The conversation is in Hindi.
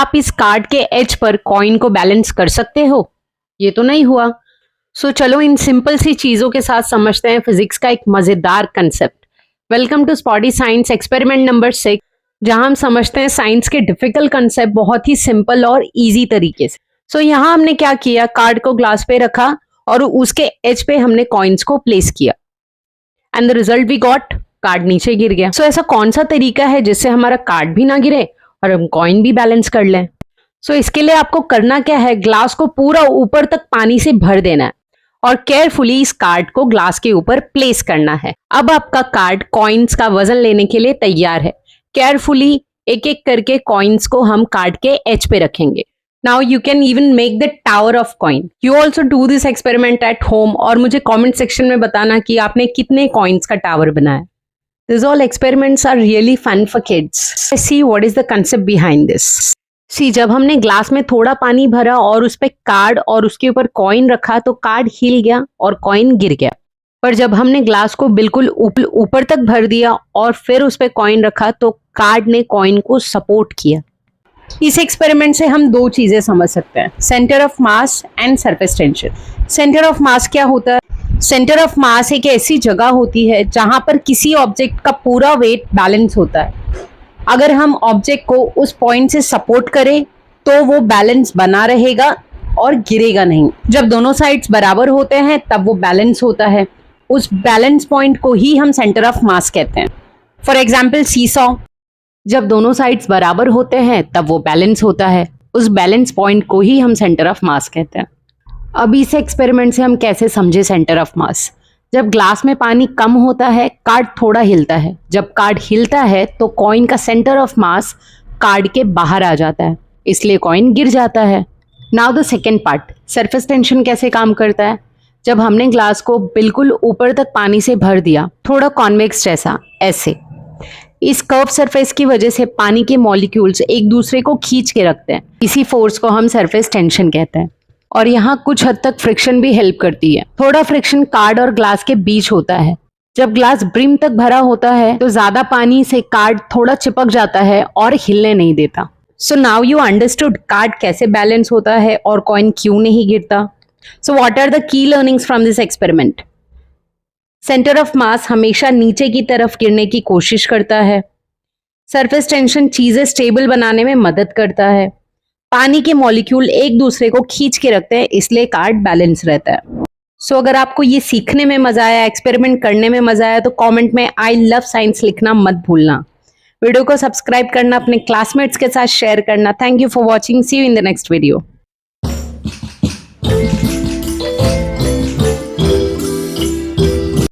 आप इस कार्ड के एज पर कॉइन को बैलेंस कर सकते हो? ये तो नहीं हुआ। सो चलो इन सिंपल सी चीजों के साथ समझते हैं फिजिक्स का एक मजेदार concept. Welcome to spotty science experiment number 6, जहां हम समझते हैं साइंस के डिफिकल्ट कंसेप्ट बहुत ही सिंपल और इजी तरीके से। सो यहाँ हमने क्या किया, कार्ड को ग्लास पे रखा और उसके एज पे हमने कॉइन्स को प्लेस किया and the result we got, card नीचे गिर गया। सो ऐसा कौन सा तरीका है जिससे हमारा कार्ड भी ना गिरे और हम कॉइन भी बैलेंस कर लें? सो इसके लिए आपको करना क्या है, ग्लास को पूरा ऊपर तक पानी से भर देना है और केयरफुली इस कार्ड को ग्लास के ऊपर प्लेस करना है। अब आपका कार्ड कॉइन्स का वजन लेने के लिए तैयार है। केयरफुली एक एक करके कॉइन्स को हम कार्ड के एज पे रखेंगे। Now you can even make the tower of coin. You also do this experiment at home और मुझे कॉमेंट सेक्शन में बताना कि आपने कितने कॉइन्स का टावर बनाया। These all experiments are really fun for kids. Let's see what is the concept behind this. See, जब हमने ग्लास में थोड़ा पानी भरा और उस पे कार्ड और उसके ऊपर कॉइन रखा तो कार्ड हिल गया और कॉइन गिर गया। पर जब हमने ग्लास को बिल्कुल ऊपर तक भर दिया और फिर उस पे कॉइन रखा तो कार्ड ने कॉइन को सपोर्ट किया। इस एक्सपेरिमेंट से हम दो चीजें समझ सकते हैं, centre of mass and surface tension. Centre of मास क्या होता है? सेंटर ऑफ मास एक ऐसी जगह होती है जहां पर किसी ऑब्जेक्ट का पूरा वेट बैलेंस होता है। अगर हम ऑब्जेक्ट को उस पॉइंट से सपोर्ट करें तो वो बैलेंस बना रहेगा और गिरेगा नहीं। जब दोनों साइड्स बराबर होते हैं तब वो बैलेंस होता है। उस बैलेंस पॉइंट को ही हम सेंटर ऑफ मास कहते हैं। फॉर एग्जाम्पल सीसॉ, जब दोनों साइड्स बराबर होते हैं तब वो बैलेंस होता है। उस बैलेंस पॉइंट को ही हम सेंटर ऑफ मास कहते हैं। अब इस एक्सपेरिमेंट से हम कैसे समझे सेंटर ऑफ मास? जब ग्लास में पानी कम होता है, कार्ड थोड़ा हिलता है। जब कार्ड हिलता है तो कॉइन का सेंटर ऑफ मास कार्ड के बाहर आ जाता है, इसलिए कॉइन गिर जाता है। Now the second part, surface tension कैसे काम करता है? जब हमने ग्लास को बिल्कुल ऊपर तक पानी से भर दिया, थोड़ा कॉन्वेक्स जैसा, ऐसे, इस कर्व सरफेस की वजह से पानी के मॉलिक्यूल्स एक दूसरे को खींच के रखते हैं। इसी फोर्स को हम सरफेस टेंशन कहते हैं। और यहाँ कुछ हद तक फ्रिक्शन भी हेल्प करती है। थोड़ा फ्रिक्शन कार्ड और ग्लास के बीच होता है। जब ग्लास ब्रिम तक भरा होता है तो ज्यादा पानी से कार्ड थोड़ा चिपक जाता है और हिलने नहीं देता। So now you understood card कैसे बैलेंस होता है और कॉइन क्यों नहीं गिरता। So what are the key learnings from this experiment? Centre of mass हमेशा नीचे की तरफ गिरने की कोशिश करता है। सरफेस टेंशन चीजें स्टेबल बनाने में मदद करता है। पानी के मॉलिक्यूल एक दूसरे को खींच के रखते हैं, इसलिए कार्ड बैलेंस रहता है। सो अगर आपको ये सीखने में मजा आया, एक्सपेरिमेंट करने में मजा आया तो कमेंट में आई लव साइंस लिखना मत भूलना। वीडियो को सब्सक्राइब करना, अपने क्लासमेट्स के साथ शेयर करना। Thank you for watching, see you in the next video.